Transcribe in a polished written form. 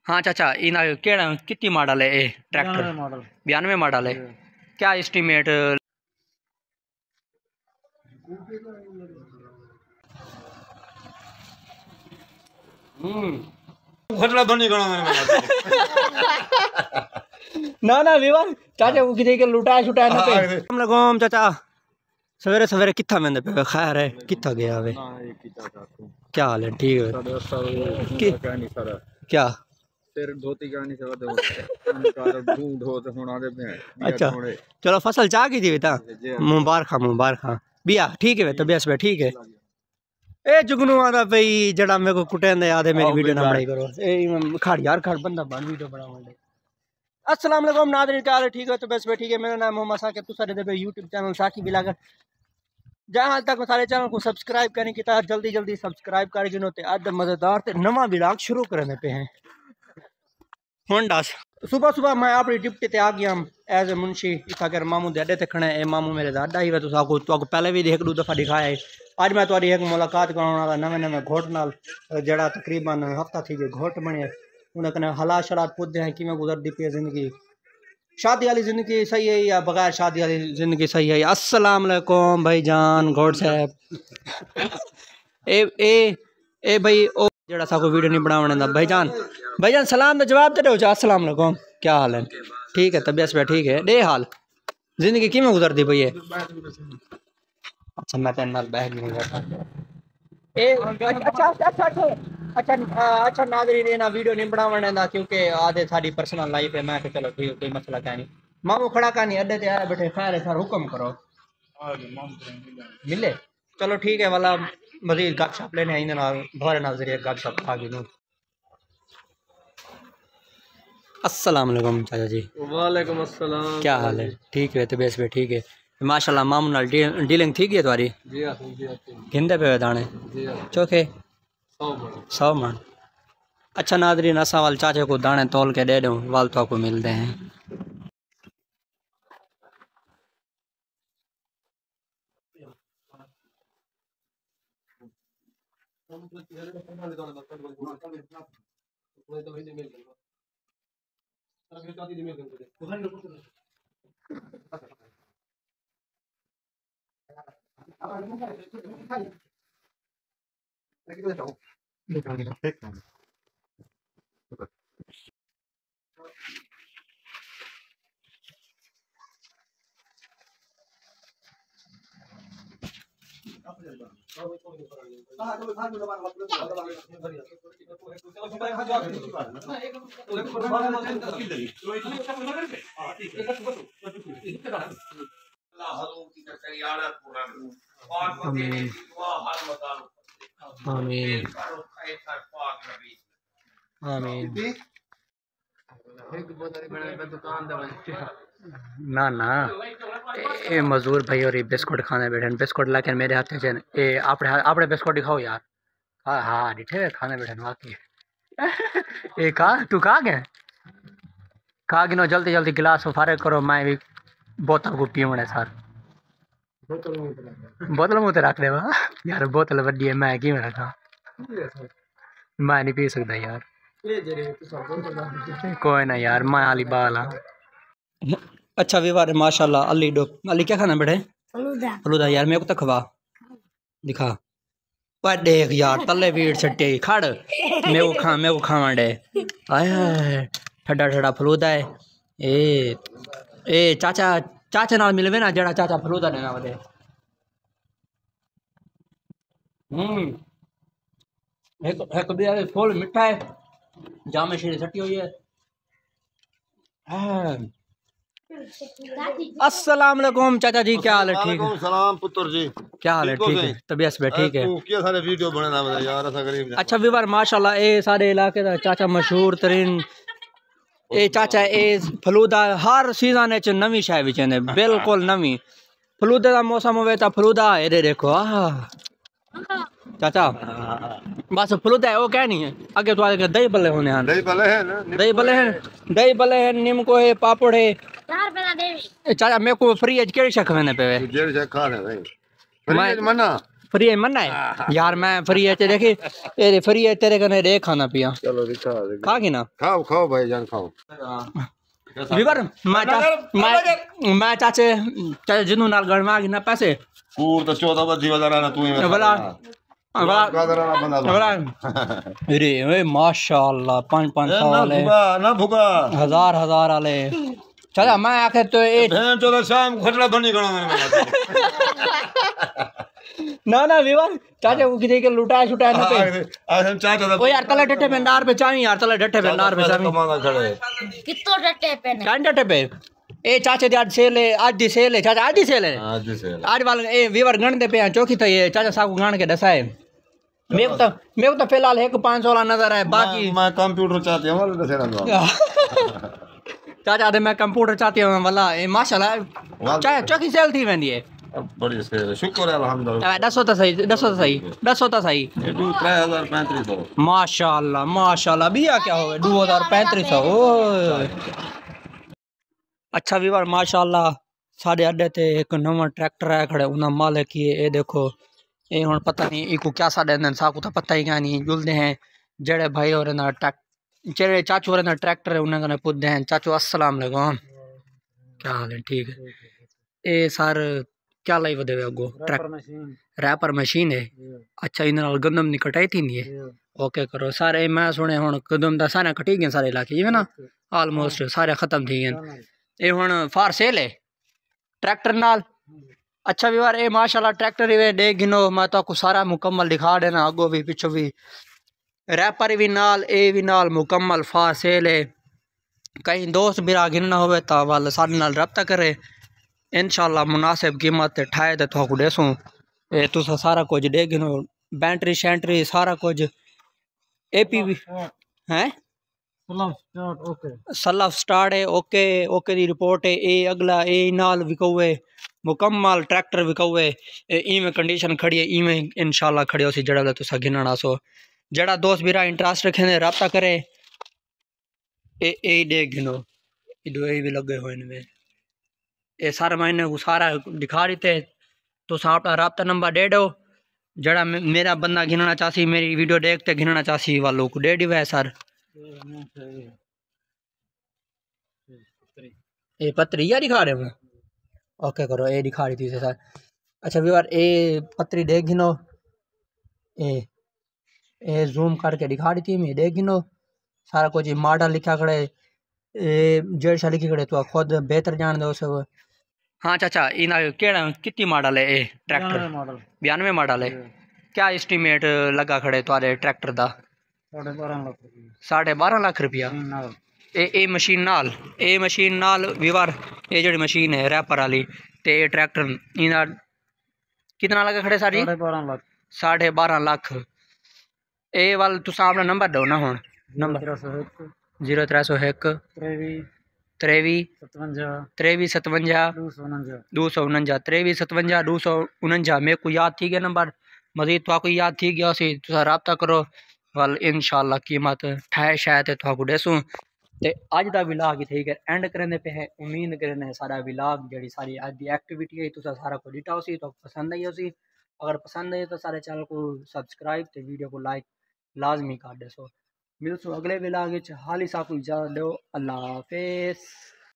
हाँ चाचा इना केड़ा कितनी मॉडल है ये ट्रैक्टर? 92 मॉडल है। क्या एस्टीमेट? ना विवाह चाचा को किसी के लुटाया छुटाया ना पे। अस्सलाम वालेकुम चाचा। सवेरे सवेरे किथा में पे? खैर है किथा गया वे? क्या हाल है? ठीक है। क्या सिर धोती गानी से वदे ढूंढो तो हुन आदे पे। अच्छा चलो फसल चा की थी ता मुबारक बिया ठीक है तो बेस ठीक है। ए जुगनू आदा भाई जड़ा मेरे को कुटेंदे याद है मेरी वीडियो ना बनाई करो। ए खड़ यार खड़ बंदा बन वीडियो बना मंडे। अस्सलाम वालेकुम नाज़रीन क्या हाल है? ठीक है तो बस ठीक है। मेरा नाम मोहम्मद साकिब तुसा दे पे YouTube चैनल साकिब बिलागर जहां तक सारे चैनल को सब्सक्राइब करने की तरह जल्दी सब्सक्राइब कर जिनो ते आज मजेदार ते नवा व्लॉग शुरू करने पे हैं। होंडा सुबह मैं अपनी डिप्टी ते आ गया एज ए मुंशी इतना कर मामू दे अड्डे ते खड़ा है। मामू मेरे दादा ही तो पहले भी एक दो दफ़ा दिखाया है। आज मैं तुहाडी एक मुलाकात कराने वाला नवे घोट नाल जड़ा तकरीबन हफ्ता थी गया घोट बने उन्हें कने हालात शरात पुछदे हैं किवें गुजरदी पई जिंदगी। शादी वाली जिंदगी सही है या बगैर शादी वाली जिंदगी सही है? अस्सलाम वालेकुम भाईजान घोट साहब। ए भाई ओ जड़ा सा को वीडियो नहीं बनावने दा भाईजान सलाम दा जवाब दे दो। अस्सलाम वालेकुम क्या हाल है? ठीक है तबीयत पे ठीक है। दे हाल जिंदगी किवें गुजरदी पई है? अच्छा मैं तेरे नाल बैठ नहीं बैठा। अच्छा नाज़रीन ये ना वीडियो नहीं बनावने दा क्योंकि आधे साडी पर्सनल लाइफ है। मैं कि चलो ठीक कोई मसला क्या नहीं। मामू खड़ा का नहीं अड्डे ते आया बैठे खैर है सर हुक्म करो मिले चलो ठीक है वाला मजीद गपशप लेने आई भरे नजरिए गपशप आ गई। अस्सलाम वालेकुम चाचा जी। वालेकुम अस्सलाम क्या हाल है? ठीक है तबीयत पे ठीक है माशाल्लाह। मामू नाल डीलिंग ठीक है तुम्हारी? गिनदे पे दाने चोखे 100 मन। अच्छा नाज़रीन असा वाल चाचे को दाने तोल के दे दूँ वाल तो आपको मिलते हैं। आमीन आमीन। ना ए मजदूर भाई और बिस्कुट खाने बैठे बिस्कुट लाके मेरे हाथ से ए आपने बिस्कुट दिखाओ यार। हाँ हाँ डिठे खाने बैठे वाकई। ए कहा तू कहा गए कहा गिनो जल्दी गिलास फारे करो मैं भी बोतल को पीवने सर बोतल मुँह रख दे यार बोतल वड्डी है मैं कि रखा मैं नहीं पी सकता यार। कोई ना यार मैं आली बाल हाँ। अच्छा व्यवहार माशाल्लाह। अली क्या खाना बैठे? फलूदा यार मेरे को तो खवा दिखा पर देख यार तले भीड़ छट्टे खड़ मेरे को खावा डे आया ठंडा फलूदा है। ए चाचा नाल मिलवे ना जड़ा चाचा फलूदा देना वदे। एक फुल मिठा है जामे शीरे सटी हुई है। अस्सलाम वालेकुम चाचा जी क्या हाल है? ठीक है सलाम पुत्र जी क्या हाल है? ठीक है तबीयत पे ठीक है। क्या सारे वीडियो बनाना यार ऐसा गरीब। अच्छा विवार माशाल्लाह ए सारे इलाके दा चाचा मशहूर तरीन ए चाचा ए फलूदा हर सीजन च नवी शाय विचंदे बिल्कुल नवी फलूदे दा मौसम होवे ता फलूदा ए देखो चाचा बस फलूदा है वो क्या नहीं है आगे तो आगे दही भल्ले होने हैं। दही भल्ले हैं नीमको है पापड़ है चाचा मेरे को फ्री एज केड़ी शक खाने पे जेड़ी शक खाने भाई मना फ्री है मन्ना है यार मैं फ्री है देखी ये फ्री है तेरे कने रे खाना पिया चलो दिखा खा के ना खाओ खाओ भाईजान खाओ विवर मैं चाचे चाचे जिन्नू नाल गण में आ गई ना पैसे पूर तो 14 बजे वाला ना तू ही भला अरे ओए माशाल्लाह 5-5 साल है ना भूखा हजार वाले चला मैं आखे तो ए बहन चोदा शाम खटला धोनी गणो ना विवर चाचा वो किथे के लुटाया छुटाया ना पे हम चाचा ओ यार तले डट्टे पेंडार पे चावी यार तले डट्टे पेंडार पे चावी कमाना खड़े कितो डट्टे पे ने कान डट्टे पे ए चाचे दी आज सेल है आज दी सेल है चाचा आज दी सेल है आज वाले ए विवर गण दे पे चौकी तो ये चाचा साहब को गण के दसा है मेरे को तो फिलहाल एक 516 नजर है बाकी मैं कंप्यूटर चाहती हूं वाले दसेरा चाचा दे मैं कंप्यूटर चाहती हूं वाला ए माशाल्लाह चाचा चौकी सेल थी वेंदी है बड़ी से शुक्र है अल्हम्दुलिल्लाह 10 तो सही 10 तो सही 3035 माशाल्लाह बिया क्या हो गया 2335 ओए अच्छा विवर माशाल्लाह साढ़े अड्डे ते एक नवा ट्रैक्टर है खड़े उना मालिक ये देखो ये हुन पता नहीं इको क्या साडे ने साकू तो पता ही नहीं जुलदे हैं जेड़े भाई और ना जेड़े चाचू और ना ट्रैक्टर है उन्हें कने पुदे हैं चाचू अस्सलाम वालेकुम क्या हाल है ठीक है ए सर क्या लाई वदे अगो रैपर मशीन है अच्छा इन नाल गंदम नहीं कटाई थी नहीं है ओके करो सारे मैं सुने हुन गंदम दा सारे कटी गए सारे इलाके जिवें ना ऑलमोस्ट सारे खत्म थी गए ए हुन फार सेल है ट्रैक्टर नाल अच्छा विवार ए माशाल्लाह ट्रैक्टर ही दे गिनो मैं तो आपको सारा मुकम्मल दिखा देना अगो भी पिछो भी रैपर भी नाल ए भी नाल मुकम्मल फार सेल है कहीं दोस्त बिरा गिनना होवे ता वाल साडे नाल रब्ता करे इंशाल्लाह मुनासिब कीमत ठाए ते तुहाकू देसूं ए तुसा सारा कुछ दे गिनो बैटरी शैंटरी सारा कुछ एपी भी हैं सलाफ स्टार्ट है ओके दी रिपोर्ट है ए अगला ए नाल विकौए मुकम्मल ट्रैक्टर विकौए इवें कंडीशन खड़ी है इवें इंशाल्लाह खड़ी होसी जड़ा तुसा गिनना सो जड़ा दोस्त बिरा इंटरेस्ट रखे ने राब्ता करे ए दे गिनो इदो ए भी लगे हुए ने ए सारे महीने को सारा दिखा देते तो अपना राब्ता नंबर दे दो जड़ा मेरा बंदा गिनना चाहसी मेरी वीडियो देखते गिनना चाहसी वालों को दे दिवे सर ए पत्री या दिखा रहे हो ओके करो ए दिखा रही थी सर अच्छा व्यूअर ए पत्री देख गिनो ए जूम करके दिखा रही थी मैं देख गिनो सारा कुछ मॉडल लिखा खड़े जेड़ लिखी खड़े तो खुद बेहतर जान दो सब हाँ चाचा इना केड़ा कितनी मॉडल है ए ट्रैक्टर 92 मॉडल है क्या एस्टीमेट लगा खड़े तुम्हारे ट्रैक्टर दा 12.5 लाख रुपया ए मशीन नाल विवार ये जड़ी मशीन है रैपर वाली ते ट्रैक्टर इना कितना लगा खड़े सारी 12.5 लाख ए वाल तुसा अपना नंबर दो ना हुन नंबर 0301 23 57 249 मेरे को याद थी गया नंबर मजीद तो याद थी गया सी तुसा राब्ता करो वाल इंशाल्लाह कीमत ठाए शायद तुहाकू देसूं ते अज दा विलाग इत्थे ही एंड करने पे है उम्मीद करने सारा विलाग जड़ी सारी अज दी एक्टिविटी है तुसा सारा को दिटा होसी तो पसंद आई होसी अगर पसंद आई तो सारे चैनल को सब्सक्राइब ते वीडियो को लाइक लाजमी कर देसो मिलसो अगले विलाग विच हाली सा को इजाजत दो अल्लाह हाफिज।